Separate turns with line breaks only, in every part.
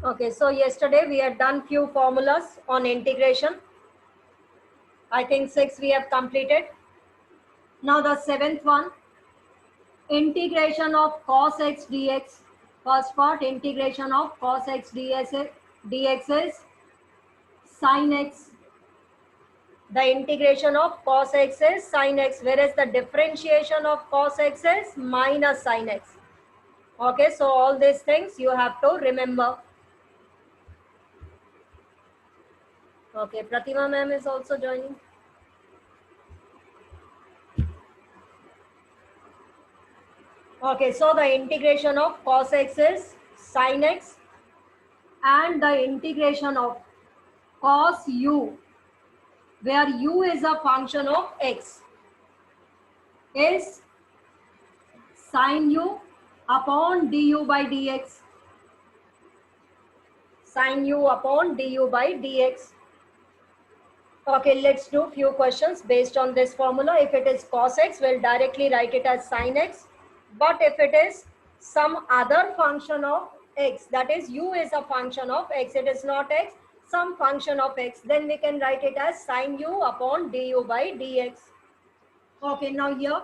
Okay, so yesterday we had done few formulas on integration. I think 6 we have completed. Now the 7th one, integration of cos x dx. First part, integration of cos x dx is sin x. The integration of cos x is sin x, whereas the differentiation of cos x is minus sin x. Okay, so all these things you have to remember. Okay, Pratima ma'am is also joining. Okay, so the integration of cos x is sin x, and the integration of cos u, where u is a function of x, is sin u upon du by dx. Sin u upon du by dx. Okay, let's do few questions based on this formula. If it is cos x, we'll directly write it as sin x. But if it is some other function of x, that is u is a function of x, it is not x, some function of x, then we can write it as sin u upon du by dx. Okay, now here,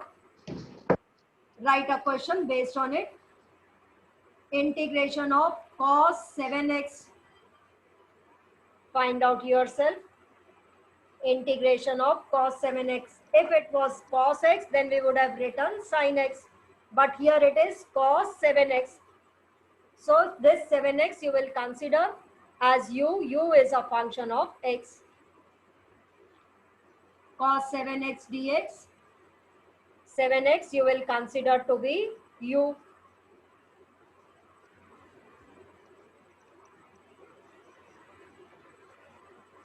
write a question based on it. Integration of cos 7x. Find out yourself. Integration of cos 7x. If it was cos x, then we would have written sin x. But here it is cos 7x. So this 7x you will consider as u is a function of x. Cos 7x dx. 7x you will consider to be u.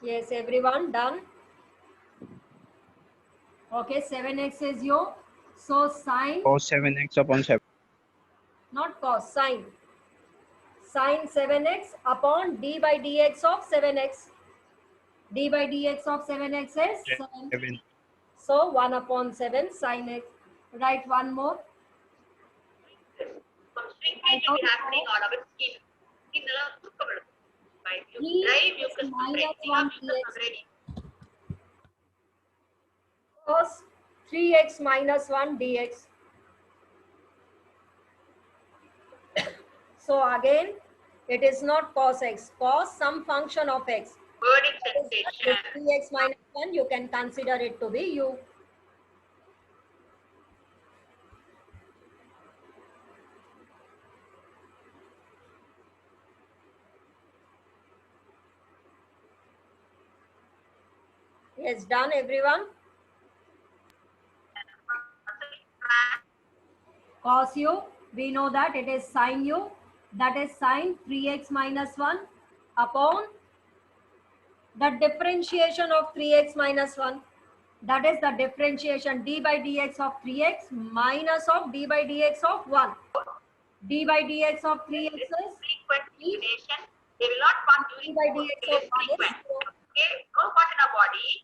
Yes, everyone done? Okay, 7x is u. So sine.
Cos 7x upon 7.
Not cos, sine. Sine 7x upon d by dx of 7x. D by dx of 7x is 7. So 1 upon 7 sin x. Write one more. Cos 3x minus 1 dx. So again, it is not cos x, cos some function of x. 3x minus 1, you can consider it to be u. Yes, done everyone? Cos u, we know that it is sin u, that is sin 3x minus 1 upon the differentiation of 3x minus 1. That is the differentiation d by dx of 3x minus of d by dx of 1. D by dx of 3x is frequent. They will not want d by dx of 1 is 0. Okay, no part in our body.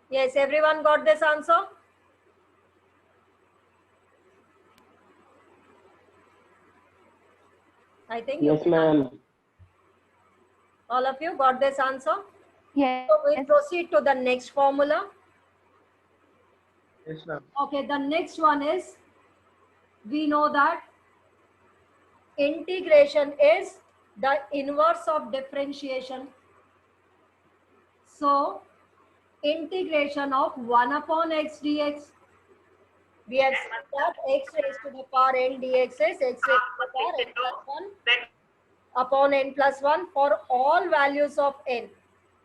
Yes, everyone got this answer? I think
yes, ma'am.
All of you got this answer?
Yes.
So we proceed to the next formula.
Yes, ma'am.
Okay, the next one is, we know that integration is the inverse of differentiation. So integration of 1 upon x dx. We have said that x raised to the power n dx is x raised to the power n plus 1 upon n plus 1 for all values of n,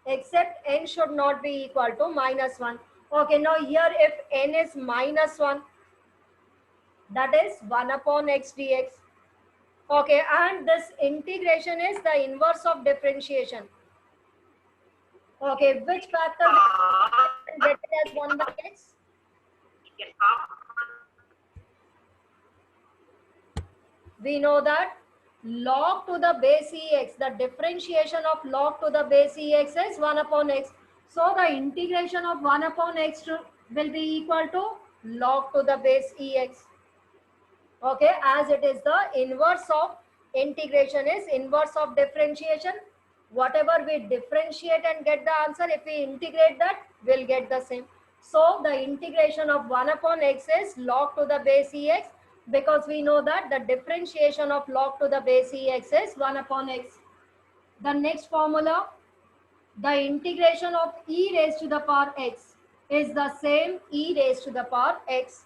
except n should not be equal to minus 1. Okay, now here if n is minus 1, that is 1 upon x dx. Okay, and this integration is the inverse of differentiation. Okay, which factor we get it as 1 by x? We know that log to the base ex, the differentiation of log to the base ex is 1 upon x. So the integration of 1 upon x will be equal to log to the base ex. Okay, as it is the inverse of integration is inverse of differentiation. Whatever we differentiate and get the answer, if we integrate that, we'll get the same. So the integration of 1 upon x is log to the base ex, because we know that the differentiation of log to the base ex is 1 upon x. The next formula, the integration of e raised to the power x is the same e raised to the power x.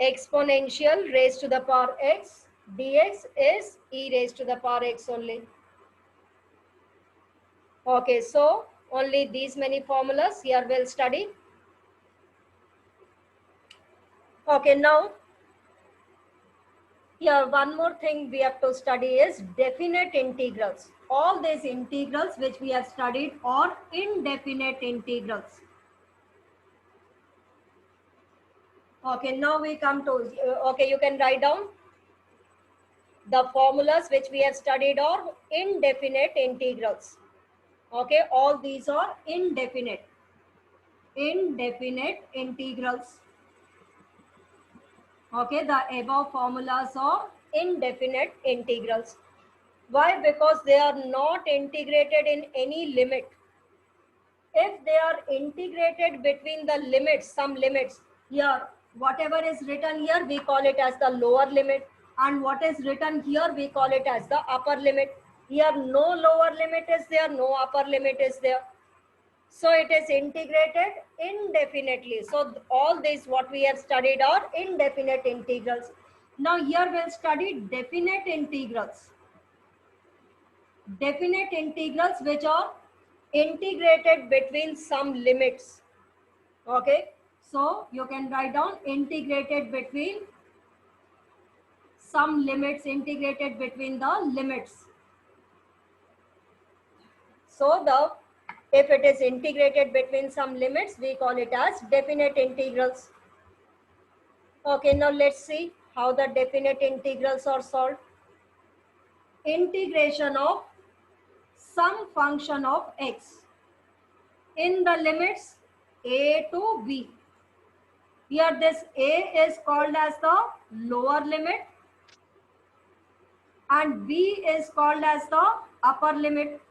Exponential raised to the power x dx is e raised to the power x only. Okay, so only these many formulas here we'll study. Okay, now here one more thing we have to study is definite integrals. All these integrals which we have studied are indefinite integrals. Okay, now we come to, okay, you can write down the formulas which we have studied are indefinite integrals. Okay, all these are indefinite integrals. Okay, the above formulas are indefinite integrals. Why? Because they are not integrated in any limit. If they are integrated between the limits, some limits, here whatever is written here we call it as the lower limit, and what is written here we call it as the upper limit. Here no lower limit is there, no upper limit is there. So it is integrated indefinitely. So all these what we have studied are indefinite integrals. Now here we'll study definite integrals. Definite integrals which are integrated between some limits. Okay, so you can write down integrated between some limits, integrated between the limits. So if it is integrated between some limits, we call it as definite integrals. Okay, now let's see how the definite integrals are solved. Integration of some function of x in the limits a to b. Here this a is called as the lower limit and b is called as the upper limit.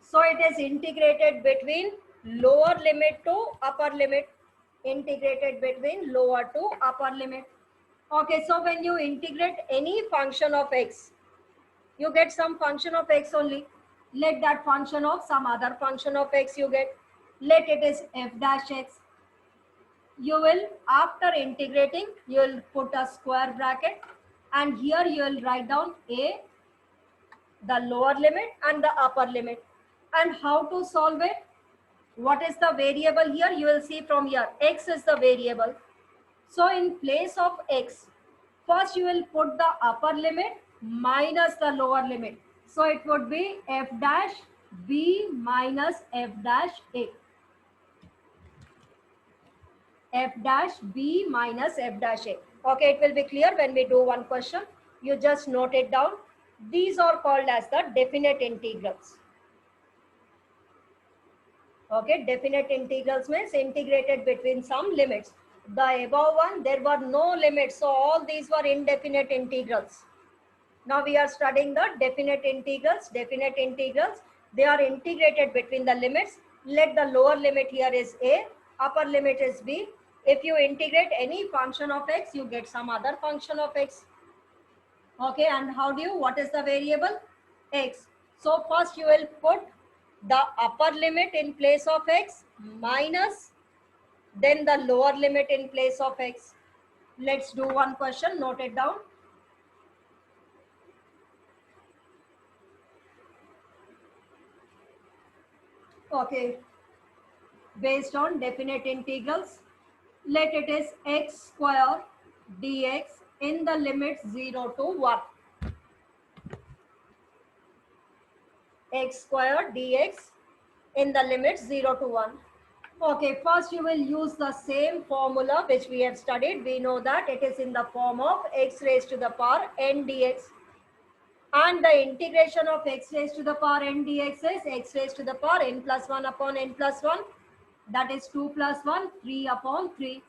So it is integrated between lower limit to upper limit. Integrated between lower to upper limit. Okay, so when you integrate any function of x, you get some function of x only. Let that function of some other function of x you get. Let it is f dash x. You will, after integrating, you will put a square bracket and here you will write down a, the lower limit and the upper limit. And how to solve it? What is the variable here? You will see from here, x is the variable. So in place of x, first you will put the upper limit minus the lower limit. So it would be f dash b minus f dash a. F dash b minus f dash a. Okay, it will be clear when we do one question. You just note it down. These are called as the definite integrals. Okay, definite integrals means integrated between some limits. The above one, there were no limits, so all these were indefinite integrals. Now we are studying the definite integrals. Definite integrals, they are integrated between the limits. Let the lower limit here is a, upper limit is b. If you integrate any function of x, you get some other function of x. Okay, and how do you, what is the variable? X. So first you will put the upper limit in place of x minus then the lower limit in place of x. Let's do one question, note it down. Okay, based on definite integrals, let it is x square dx in the limits 0 to 1. X square dx in the limits 0 to 1. Okay, first you will use the same formula which we have studied. We know that it is in the form of x raised to the power n dx. And the integration of x raised to the power n dx is x raised to the power n plus 1 upon n plus 1. That is 2 plus 1, 3 upon 3.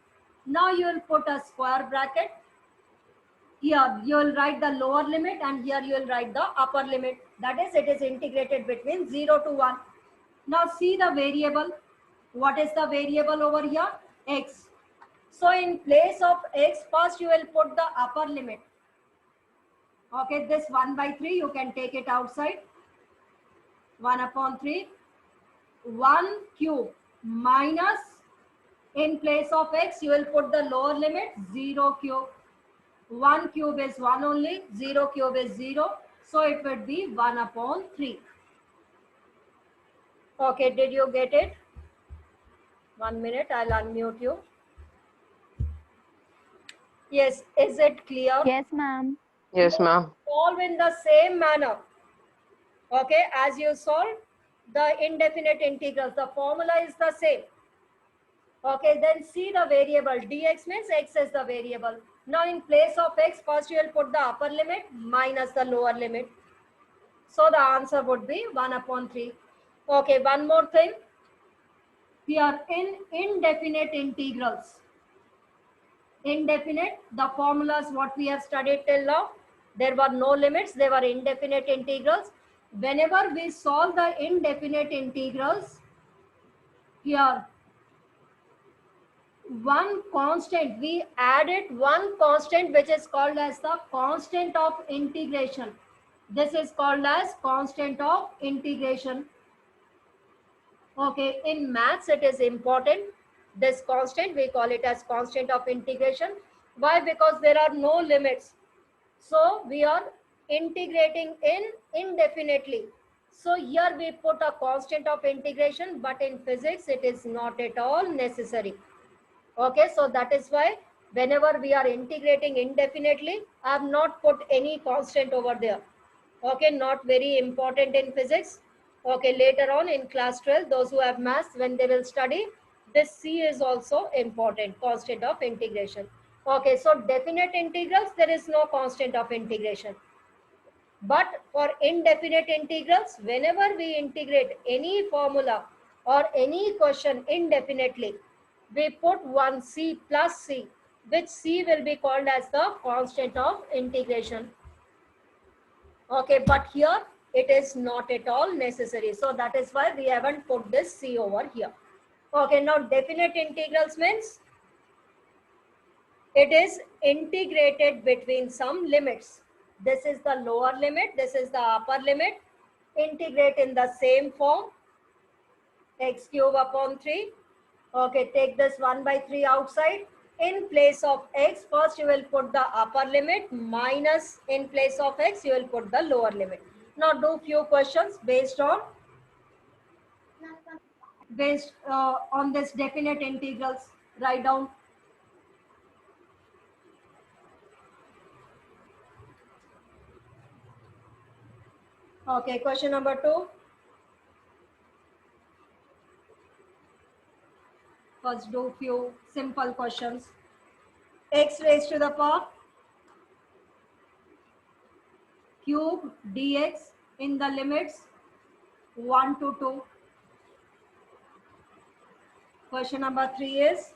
Now you will put a square bracket. Here you will write the lower limit and here you will write the upper limit. That is, it is integrated between 0 to 1. Now see the variable. What is the variable over here? X. So in place of x, first you will put the upper limit. Okay, this 1 by 3, you can take it outside. 1 upon 3. 1 cube minus, in place of x, you will put the lower limit, 0 cube. 1 cube is 1 only, 0 cube is 0. So it would be 1 upon 3. Okay, did you get it? 1 minute, I'll unmute you. Yes, is it clear?
Yes, ma'am.
Yes, ma'am.
Solve in the same manner. Okay, as you solve the indefinite integrals, the formula is the same. Okay, then see the variable. Dx means x is the variable. Now in place of x, first you will put the upper limit minus the lower limit. So the answer would be 1 upon 3. Okay, one more thing. Here in indefinite integrals, indefinite, the formulas what we have studied till now, there were no limits, they were indefinite integrals. Whenever we solve the indefinite integrals, here one constant, we added one constant which is called as the constant of integration. This is called as constant of integration. Okay, in maths it is important. This constant, we call it as constant of integration. Why? Because there are no limits. So we are integrating in indefinitely. So here we put a constant of integration, but in physics it is not at all necessary. Okay, so that is why whenever we are integrating indefinitely, I have not put any constant over there. Okay, not very important in physics. Okay, later on in class 12, those who have maths, when they will study, this C is also important, constant of integration. Okay, so definite integrals, there is no constant of integration. But for indefinite integrals, whenever we integrate any formula or any question indefinitely, we put one C plus C, which C will be called as the constant of integration. Okay, but here it is not at all necessary. So that is why we haven't put this C over here. Okay, now definite integrals means it is integrated between some limits. This is the lower limit, this is the upper limit. Integrate in the same form, x cube upon 3. Okay, take this 1 by 3 outside. In place of x, first you will put the upper limit minus, in place of x, you will put the lower limit. Now do few questions based on this definite integrals. Write down. Okay, question number 2. First do few simple questions. X raised to the power cube dx in the limits 1 to 2. Question number 3 is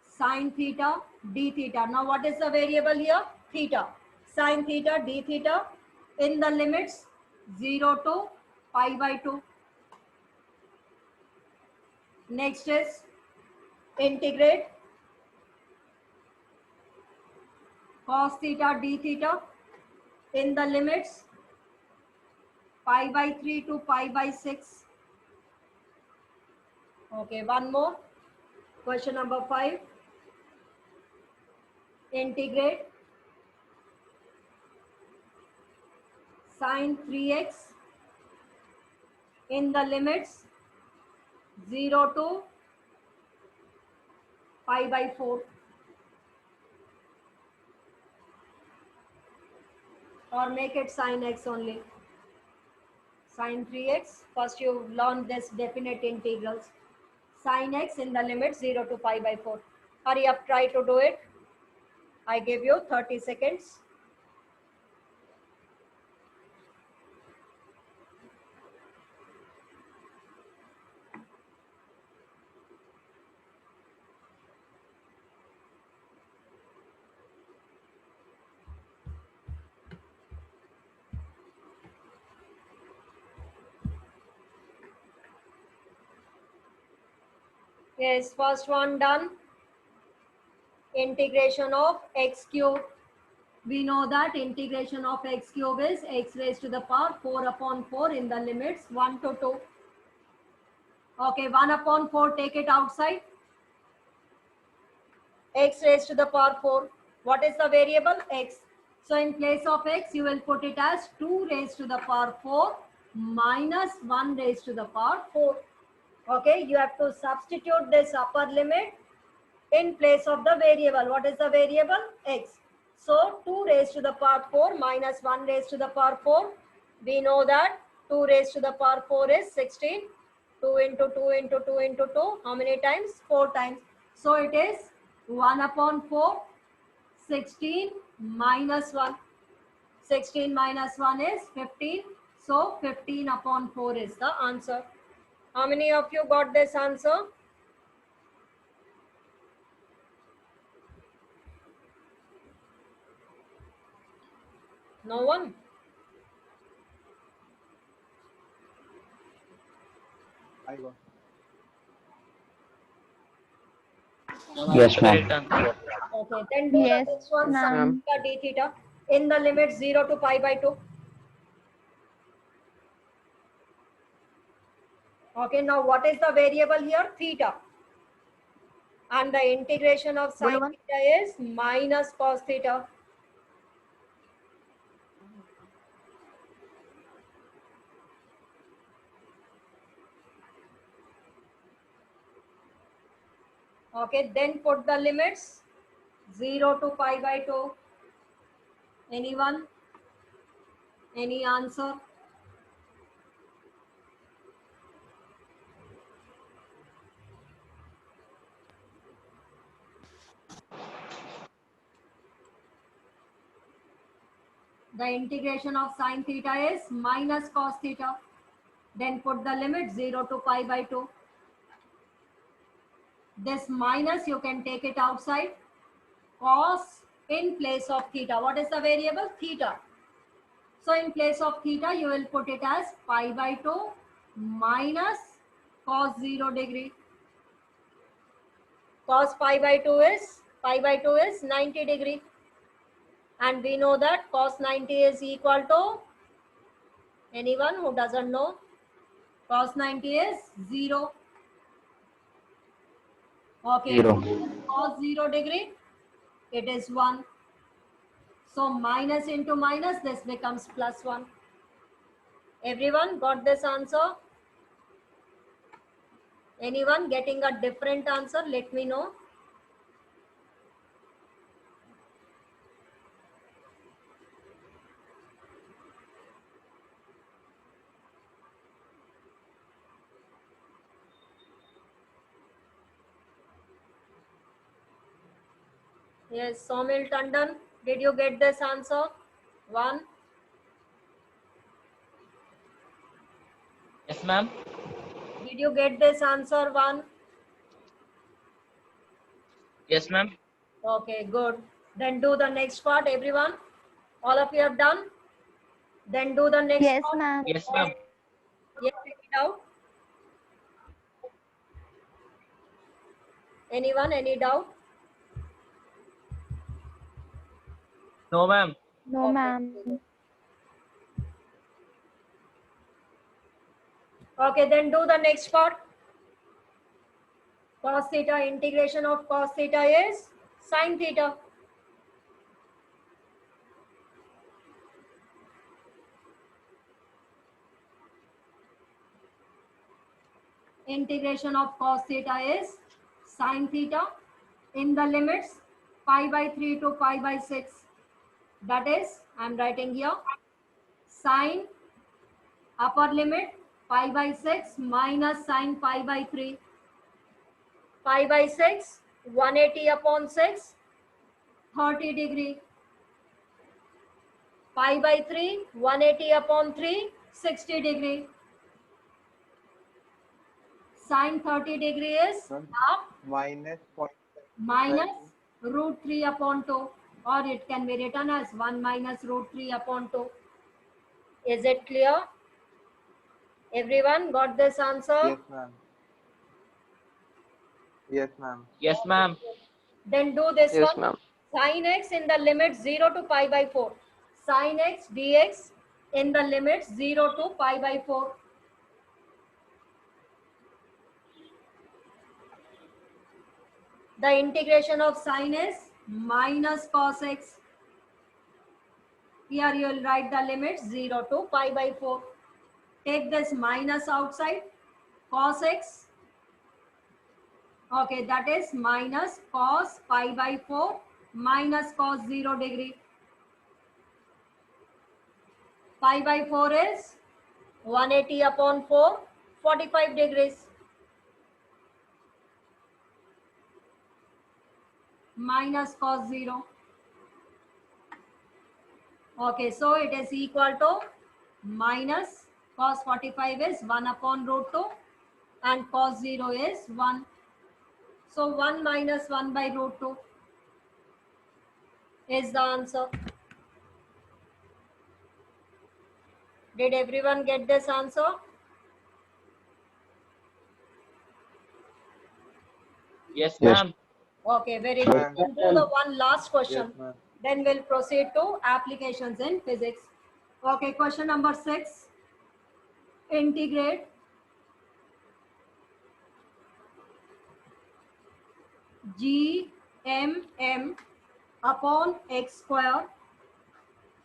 sine theta d theta. Now what is the variable here? Theta. Sine theta d theta in the limits 0 to pi by 2. Next is integrate cos theta d theta in the limits pi by 3 to pi by 6. Okay, one more. Question number 5. Integrate sine 3x in the limits 0 to pi by 4. Or make it sine x only. Sine 3x. First you learn this definite integrals. Sine x in the limit 0 to pi by 4. Hurry up, try to do it. I give you 30 seconds. Yes, first one done. Integration of x cube. We know that integration of x cube is x raised to the power 4 upon 4 in the limits 1 to 2. Okay, 1 upon 4, take it outside. X raised to the power 4. What is the variable? X. So in place of x, you will put it as 2 raised to the power 4 minus 1 raised to the power 4. Okay, you have to substitute this upper limit in place of the variable. What is the variable? X. So 2 raised to the power 4 minus 1 raised to the power 4. We know that 2 raised to the power 4 is 16. 2 into 2 into 2 into 2. How many times? 4 times. So it is 1 upon 4. 16 minus 1. 16 minus 1 is 15. So 15 upon 4 is the answer. How many of you got this answer? No one?
I got.
Yes, ma'am.
Okay, then do the
Yes,
next one, sin
ma'am.
theta d theta in the limit 0 to pi by 2. Okay, now what is the variable here? Theta. And the integration of sin theta is minus cos theta. Okay, then put the limits 0 to pi by 2. Anyone? Any answer? The integration of sin theta is minus cos theta. Then put the limit 0 to pi by 2. This minus you can take it outside. Cos in place of theta. What is the variable? Theta. So in place of theta, you will put it as pi by 2 minus cos 0 degree. Cos pi by 2 is 90 degree. And we know that cos 90 is equal to, anyone who doesn't know, cos 90 is 0. Okay,
0.
cos 0 degree, it is 1. So minus into minus, this becomes plus 1. Everyone got this answer? Anyone getting a different answer? Let me know. Yes, Somil Tandon, did you get this answer? 1.
Yes, ma'am.
Did you get this answer? 1.
Yes, ma'am.
Okay, good. Then do the next part, everyone. All of you have done? Then do the next
Yes,
part.
ma'am.
Yes, ma'am.
Yes, take it out. Anyone, any doubt?
No, ma'am.
No,
Okay.
ma'am.
Okay, then do the next part. Cos theta, integration of cos theta is sin theta. Integration of cos theta is sin theta in the limits pi by 3 to pi by 6. That is, I am writing here, sin Upper limit pi by 6 minus sine pi by 3. Pi by 6, 180 upon 6, 30 degree. Pi by 3, 180 upon 3, 60 degree. Sine 30 degree is
Ma'am,
half
minus 0.75
minus root 3 upon 2, or it can be written as 1 minus root 3 upon 2. Is it clear? Everyone got this answer?
Yes, ma'am. Yes, ma'am.
Yes, ma'am.
Then do this
Yes,
one.
ma'am.
Sin x in the limit 0 to pi by 4. Sin x dx in the limits 0 to pi by 4. The integration of sin is minus cos x. Here you will write the limits 0 to pi by 4. Take this minus outside. Cos x. Okay, that is minus cos pi by 4 minus cos 0 degree. Pi by 4 is 180 upon 4, 45 degrees. Minus cos 0. Okay, so it is equal to minus cos 45 is 1 upon root 2 and cos 0 is 1. So 1 minus 1 by root 2 is the answer. Did everyone get this answer?
Yes,
Yes.
ma'am.
Okay, very
Yes,
good.
ma'am.
We'll do the one last
Yes,
question.
ma'am.
Then we'll proceed to applications in physics. Okay, question number 6. Integrate GMM upon x square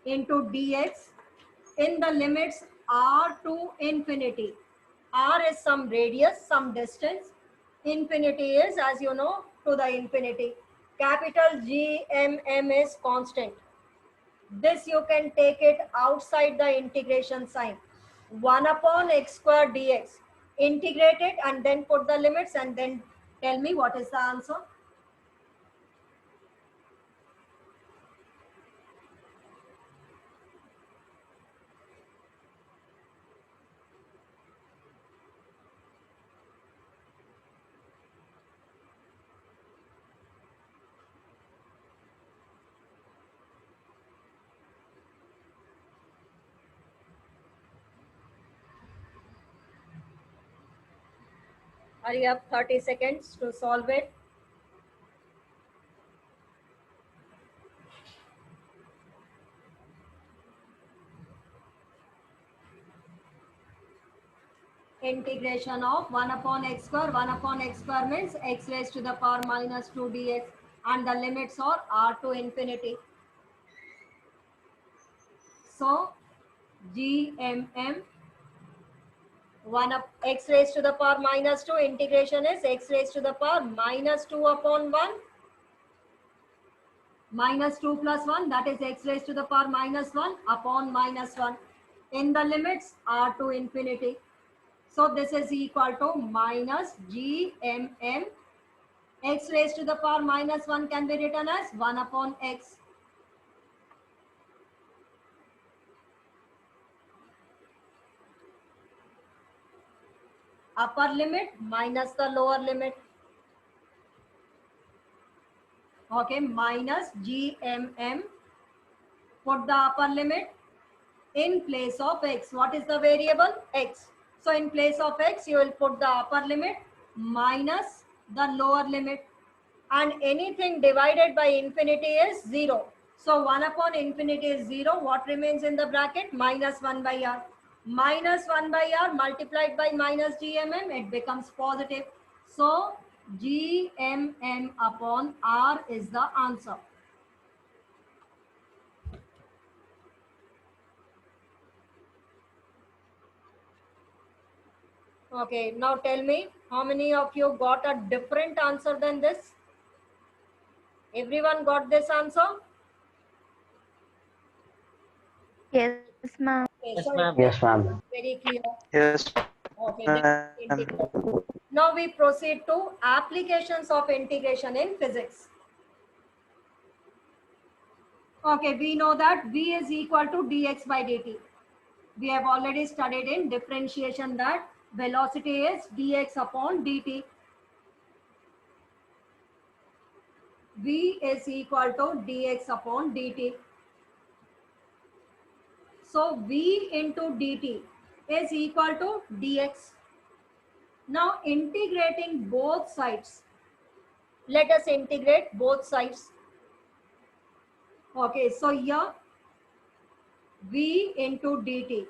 into dx in the limits r to infinity. R is some radius, some distance. Infinity is, as you know, to the infinity. Capital GMM is constant. This you can take it outside the integration sign. 1 upon x square dx. Integrate it and then put the limits and then tell me what is the answer. Hurry up, 30 seconds to solve it. Integration of 1 upon x square. 1 upon x square means x raised to the power minus 2 dx, and the limits are r to infinity. So GMM 1 up x raised to the power minus 2, integration is x raised to the power minus 2 upon 1 minus 2 plus 1, that is x raised to the power minus 1 upon minus 1 in the limits r to infinity. So this is equal to minus GMM. X raised to the power minus 1 can be written as 1 upon x. Upper limit minus the lower limit. Okay, minus GMM. Put the upper limit in place of x. What is the variable? X. So in place of x, you will put the upper limit minus the lower limit. And anything divided by infinity is 0. So 1 upon infinity is 0. What remains in the bracket? Minus 1 by r. Minus 1 by r multiplied by minus GMM, it becomes positive. So GMM upon r is the answer. Okay, now tell me, how many of you got a different answer than this? Everyone got this answer?
Yes, ma'am.
Okay,
Yes,
so
ma'am.
it is
Yes, ma'am.
very clear.
Yes,
Okay,
ma'am.
integral. Now we proceed to applications of integration in physics. Okay, we know that V is equal to dx by dt. We have already studied in differentiation that velocity is dx upon dt. V is equal to dx upon dt. So V into dt is equal to dx. Now integrating both sides. Let us integrate both sides. Okay, so here V into dt.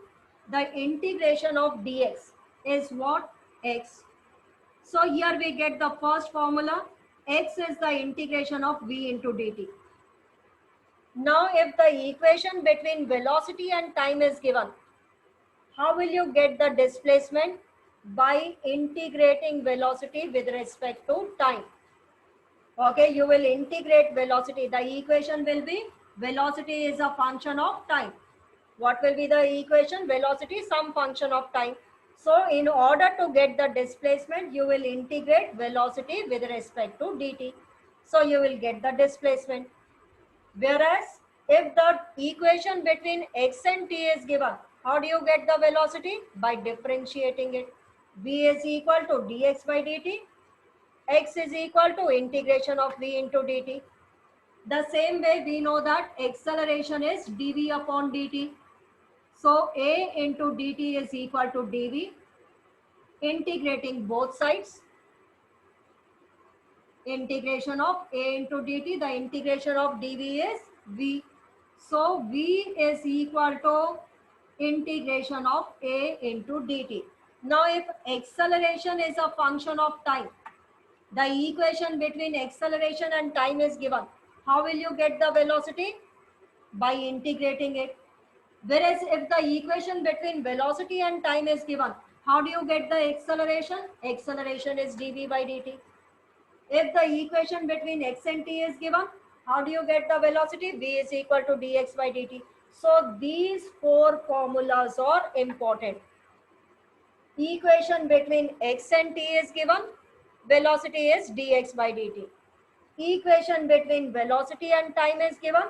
The integration of dx is what? X. So here we get the first formula. X is the integration of V into dt. Now if the equation between velocity and time is given, how will you get the displacement? By integrating velocity with respect to time. Okay, you will integrate velocity. The equation will be velocity is a function of time. What will be the equation? Velocity some function of time. So in order to get the displacement, you will integrate velocity with respect to dt. So you will get the displacement. Whereas if the equation between x and t is given, how do you get the velocity? By differentiating it. V is equal to dx by dt. X is equal to integration of v into dt. The same way we know that acceleration is dv upon dt. So a into dt is equal to dv. Integrating both sides. Integration of a into dt. The integration of dv is v. So v is equal to integration of a into dt. Now if acceleration is a function of time, the equation between acceleration and time is given. How will you get the velocity? By integrating it. Whereas if the equation between velocity and time is given, how do you get the acceleration? Acceleration is dv by dt. If the equation between x and t is given, how do you get the velocity? V is equal to dx by dt. So these four formulas are important. Equation between x and t is given, velocity is dx by dt. Equation between velocity and time is given,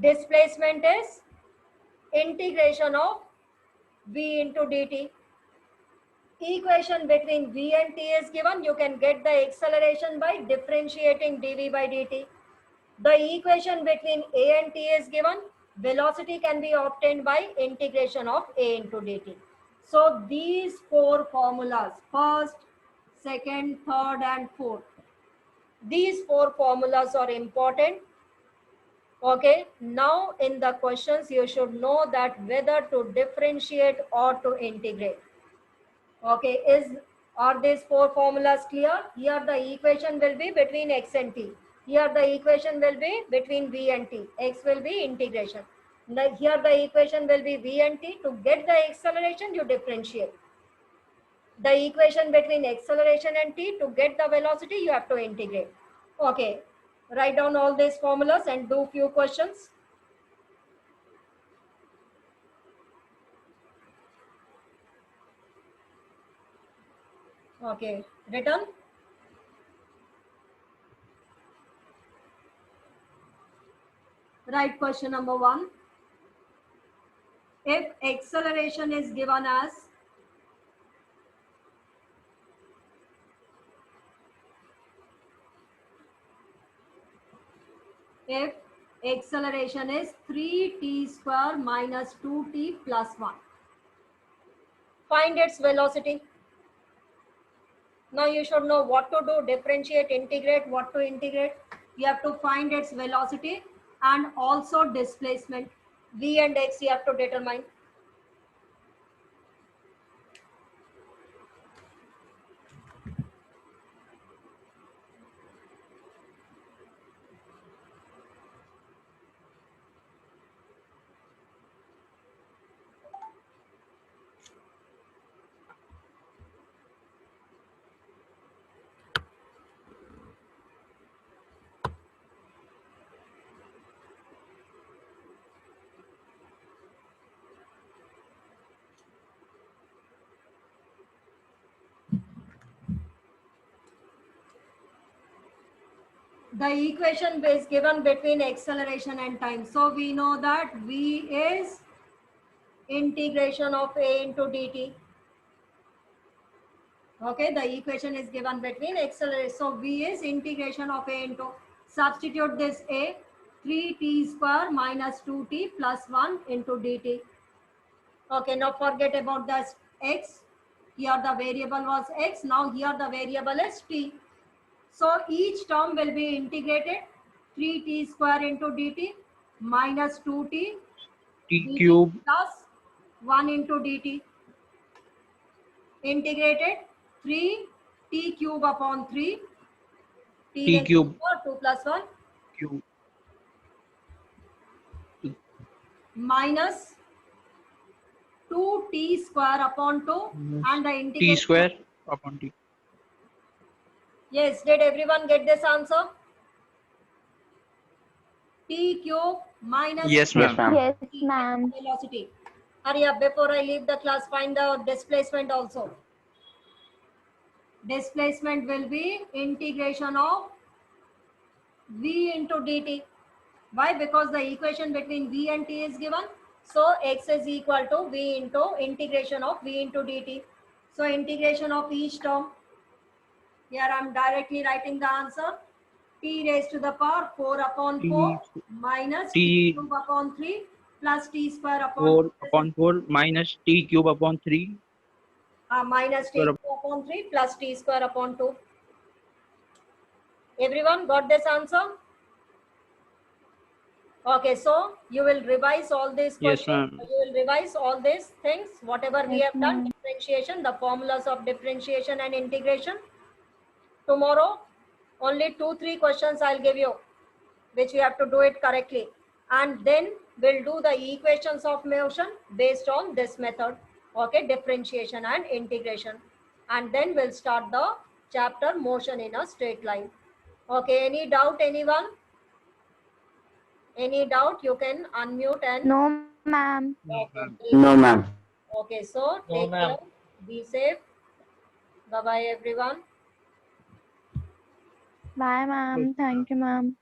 displacement is integration of v into dt. Equation between v and t is given, you can get the acceleration by differentiating dv by dt. The equation between a and t is given, velocity can be obtained by integration of a into dt. So these four formulas, first, second, third and fourth, these four formulas are important. Okay, now in the questions you should know that whether to differentiate or to integrate. Okay, are these four formulas clear? Here the equation will be between x and t. Here the equation will be between v and t. X will be integration. Now here the equation will be v and t. To get the acceleration, you differentiate. The equation between acceleration and t, to get the velocity, you have to integrate. Okay, write down all these formulas and do few questions. Okay, written. Write question number 1. If acceleration is given as if acceleration is 3t square minus 2t plus 1. Find its velocity. Now you should know what to do, differentiate, integrate, what to integrate. You have to find its velocity and also displacement. V and x you have to determine. the equation is given between acceleration and time. So we know that V is integration of A into dt. Okay, the equation is given between acceleration. So V is integration of A into, substitute this A, 3t square minus 2t plus 1 into dt. Okay, now forget about the x. Here the variable was x. Now here the variable is t. So each term will be integrated, 3t square into dt minus 2t
T
dt
cube.
plus 1 into dt. Integrated 3 t cube upon 3 t
T
raised to
cube.
power 2 plus 1
Cube.
minus 2t square upon 2 and the
T
integration.
square upon T.
Yes, did everyone get this answer? T cube minus
Yes,
t
ma'am.
Yes, ma'am.
Yes,
t
ma'am.
velocity. Hurry up before I leave the class. Find the displacement also. Displacement will be integration of v into dt. Why? Because the equation between v and t is given. So x is equal to v into integration of v into dt. So integration of each term. Here I am directly writing the answer. T raised to the power 4 upon 4 minus t
T
cube upon 3 plus t square upon
4 upon 4 minus T cube upon 3.
minus t
Square
cube upon 3 plus t square upon 2. Everyone got this answer? Okay, so you will revise all these
Yes,
questions.
ma'am.
You will revise all these things, whatever we
Yes,
have done,
ma'am.
differentiation, the formulas of differentiation and integration. Tomorrow, only 2-3 questions I'll give you, which you have to do it correctly. And then we'll do the equations of motion based on this method. Okay, differentiation and integration. And then we'll start the chapter motion in a straight line. Okay, any doubt, anyone? Any doubt, you can unmute and...
No, ma'am.
Okay,
No, ma'am.
okay, so
No,
take
ma'am.
care, be safe. Bye-bye, everyone.
Bye, ma'am. Thank you, ma'am.